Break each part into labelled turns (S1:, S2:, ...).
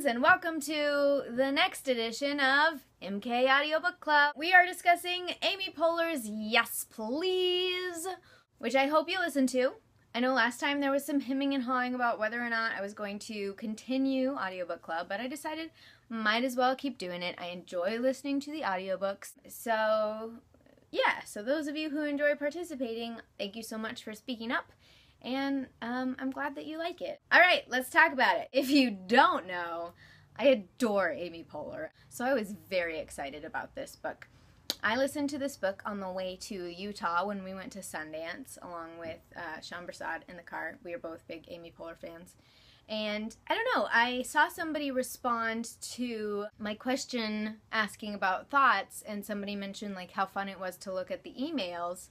S1: friends, and welcome to the next edition of MK Audiobook Club. We are discussing Amy Poehler's Yes Please, which I hope you listened to. I know last time there was some hemming and hawing about whether or not I was going to continue Audiobook Club, but I decided might as well keep doing it. I enjoy listening to the audiobooks. So those of you who enjoy participating, thank you so much for speaking up. And I'm glad that you like it. All right, let's talk about it. If you don't know, I adore Amy Poehler, so I was very excited about this book. I listened to this book on the way to Utah when we went to Sundance, along with Sean Broussard in the car. We are both big Amy Poehler fans. And I don't know, I saw somebody respond to my question asking about thoughts, and somebody mentioned like how fun it was to look at the emails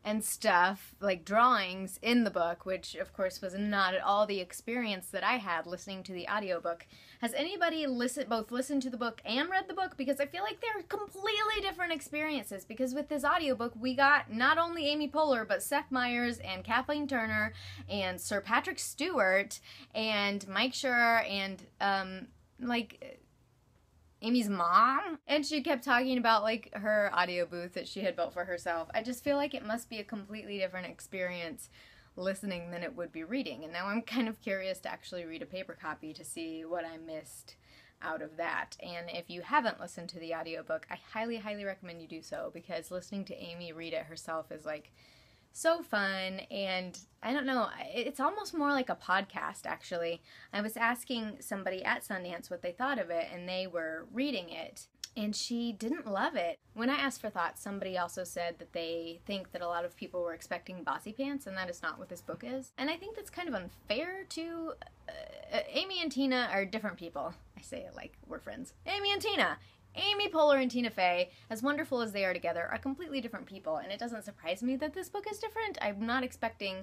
S1: and stuff, like drawings in the book, which of course was not at all the experience that I had listening to the audiobook. Has anybody both listened to the book and read the book? Because I feel like they're completely different experiences, because with this audiobook we got not only Amy Poehler, but Seth Meyers and Kathleen Turner and Sir Patrick Stewart and Mike Schur and Amy's mom, and she kept talking about like her audio booth that she had built for herself. I just feel like it must be a completely different experience listening than it would be reading, and now I'm kind of curious to actually read a paper copy to see what I missed out of that. And if you haven't listened to the audiobook, I highly recommend you do so, because listening to Amy read it herself is like so fun, and I don't know, it's almost more like a podcast, actually. I was asking somebody at Sundance what they thought of it, and they were reading it, and she didn't love it. When I asked for thoughts, somebody also said that they think that a lot of people were expecting bossy pants, and that is not what this book is. And I think that's kind of unfair to... Amy and Tina are different people. I say it like we're friends. Amy and Tina! Amy Poehler and Tina Fey, as wonderful as they are together, are completely different people, and it doesn't surprise me that this book is different. I'm not expecting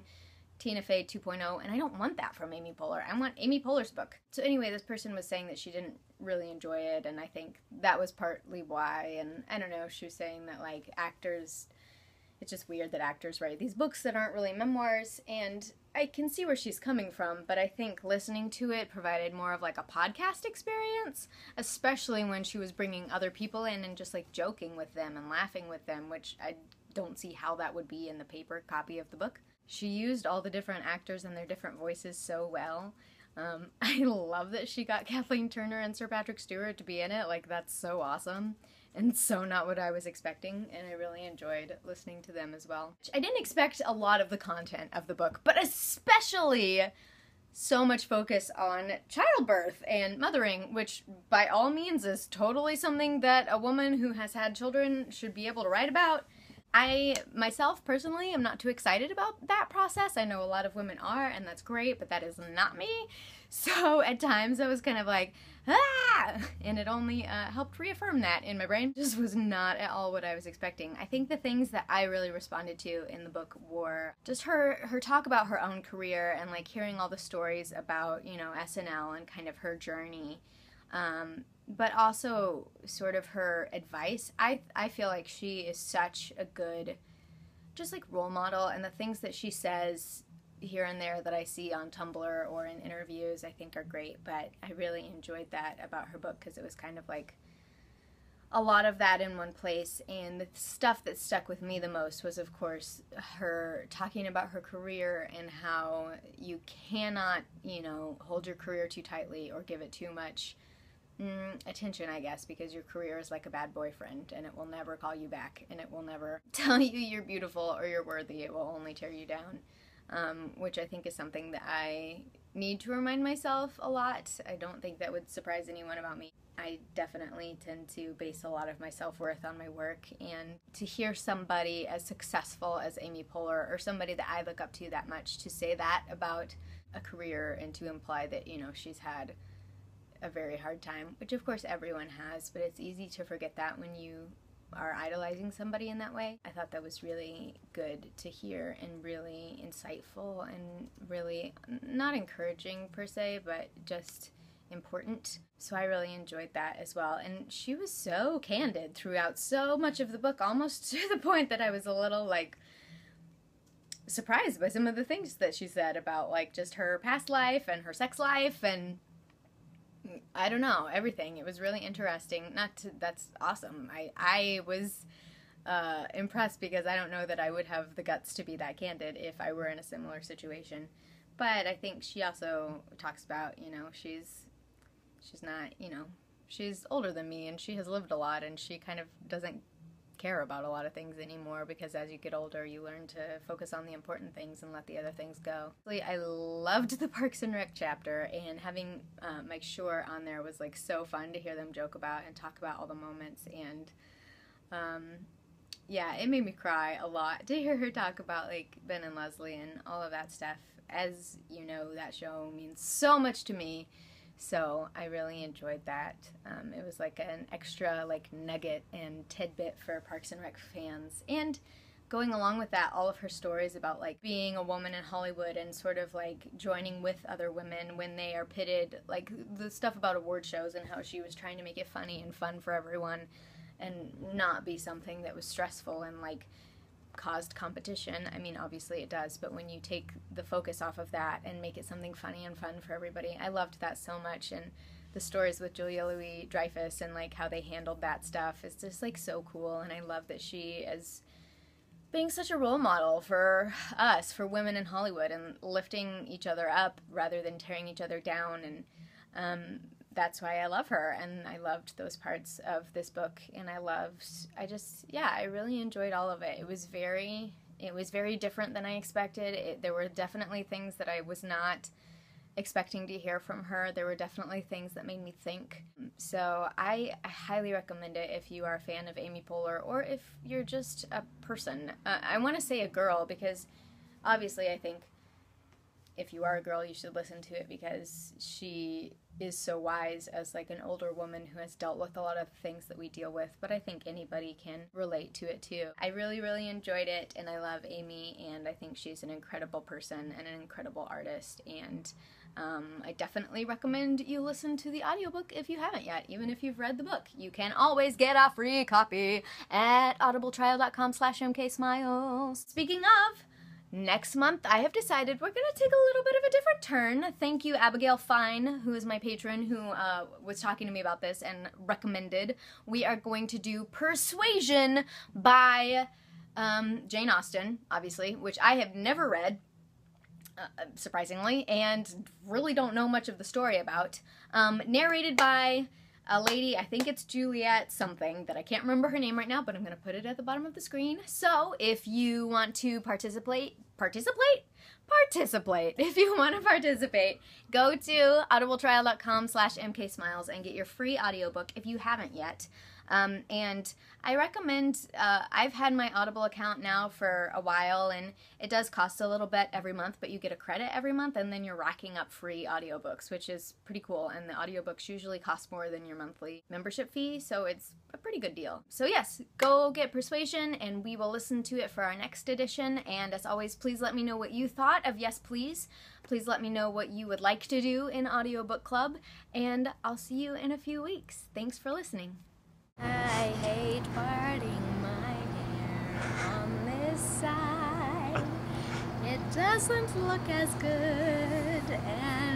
S1: Tina Fey 2.0, and I don't want that from Amy Poehler. I want Amy Poehler's book. So anyway, this person was saying that she didn't really enjoy it, and I think that was partly why, and I don't know, she was saying that, like, actors... It's just weird that actors write these books that aren't really memoirs, and I can see where she's coming from, but I think listening to it provided more of like a podcast experience, especially when she was bringing other people in and just like joking with them and laughing with them, which I don't see how that would be in the paper copy of the book. She used all the different actors and their different voices so well. I love that she got Kathleen Turner and Sir Patrick Stewart to be in it. Like, that's so awesome. And so not what I was expecting, and I really enjoyed listening to them as well. I didn't expect a lot of the content of the book, but especially so much focus on childbirth and mothering, which by all means is totally something that a woman who has had children should be able to write about. I, myself, personally, am not too excited about that process. I know a lot of women are, and that's great, but that is not me. So at times I was kind of like, ah! And it only helped reaffirm that in my brain. Just was not at all what I was expecting. I think the things that I really responded to in the book were just her talk about her own career and like hearing all the stories about, you know, SNL and kind of her journey. But also sort of her advice. I feel like she is such a good, just like role model, and the things that she says here and there that I see on Tumblr or in interviews I think are great, but I really enjoyed that about her book because it was kind of like a lot of that in one place. And the stuff that stuck with me the most was, of course, her talking about her career and how you cannot, you know, hold your career too tightly or give it too much attention, I guess, because your career is like a bad boyfriend, and it will never call you back, and it will never tell you you're beautiful or you're worthy. It will only tear you down, which I think is something that I need to remind myself a lot. I don't think that would surprise anyone about me. I definitely tend to base a lot of my self-worth on my work, and to hear somebody as successful as Amy Poehler, or somebody that I look up to that much, to say that about a career and to imply that, you know, she's had a very hard time, which of course everyone has, but it's easy to forget that when you are idolizing somebody in that way. I thought that was really good to hear and really insightful and really not encouraging per se, but just important. So I really enjoyed that as well. And she was so candid throughout so much of the book, almost to the point that I was a little like surprised by some of the things that she said about like just her past life and her sex life and I don't know, everything. It was really interesting. That's awesome. I was impressed because I don't know that I would have the guts to be that candid if I were in a similar situation. But I think she also talks about, you know, she's not, you know, she's older than me and she has lived a lot and she kind of doesn't care about a lot of things anymore because as you get older you learn to focus on the important things and let the other things go. I loved the Parks and Rec chapter, and having Mike Shore on there was like so fun to hear them joke about and talk about all the moments, and yeah, it made me cry a lot to hear her talk about like Ben and Leslie and all of that stuff. As you know, that show means so much to me. So I really enjoyed that. It was like an extra like nugget and tidbit for Parks and Rec fans. And going along with that, all of her stories about like being a woman in Hollywood and sort of like joining with other women when they are pitted, like the stuff about award shows and how she was trying to make it funny and fun for everyone and not be something that was stressful and like caused competition. I mean, obviously it does, but when you take the focus off of that and make it something funny and fun for everybody, I loved that so much. And the stories with Julia Louis-Dreyfus and like how they handled that stuff is just like so cool. And I love that she is being such a role model for us, for women in Hollywood, and lifting each other up rather than tearing each other down. And that's why I love her, and I loved those parts of this book, and I really enjoyed all of it. It was very different than I expected. There were definitely things that I was not expecting to hear from her. There were definitely things that made me think. So I highly recommend it if you are a fan of Amy Poehler, or if you're just a person. I want to say a girl, because obviously I think if you are a girl, you should listen to it because she is so wise as like an older woman who has dealt with a lot of things that we deal with, but I think anybody can relate to it too. I really, really enjoyed it, and I love Amy, and I think she's an incredible person and an incredible artist, and I definitely recommend you listen to the audiobook if you haven't yet, even if you've read the book. You can always get a free copy at audibletrial.com/mksmiles. Speaking of, next month, I have decided we're going to take a little bit of a different turn. Thank you, Abigail Fine, who is my patron, who was talking to me about this and recommended. We are going to do Persuasion by Jane Austen, obviously, which I have never read, surprisingly, and really don't know much of the story about. Narrated by a lady, I think it's Juliet something, that I can't remember her name right now, but I'm going to put it at the bottom of the screen. So if you want to participate, if you want to participate, go to audibletrial.com/mksmiles and get your free audiobook if you haven't yet. And I recommend, I've had my Audible account now for a while, and it does cost a little bit every month, but you get a credit every month, and then you're racking up free audiobooks, which is pretty cool, and the audiobooks usually cost more than your monthly membership fee, so it's a pretty good deal. So yes, go get Persuasion, and we will listen to it for our next edition, and as always, please let me know what you thought of Yes Please. Please let me know what you would like to do in Audiobook Club, and I'll see you in a few weeks. Thanks for listening. I hate parting my hair on this side. It doesn't look as good as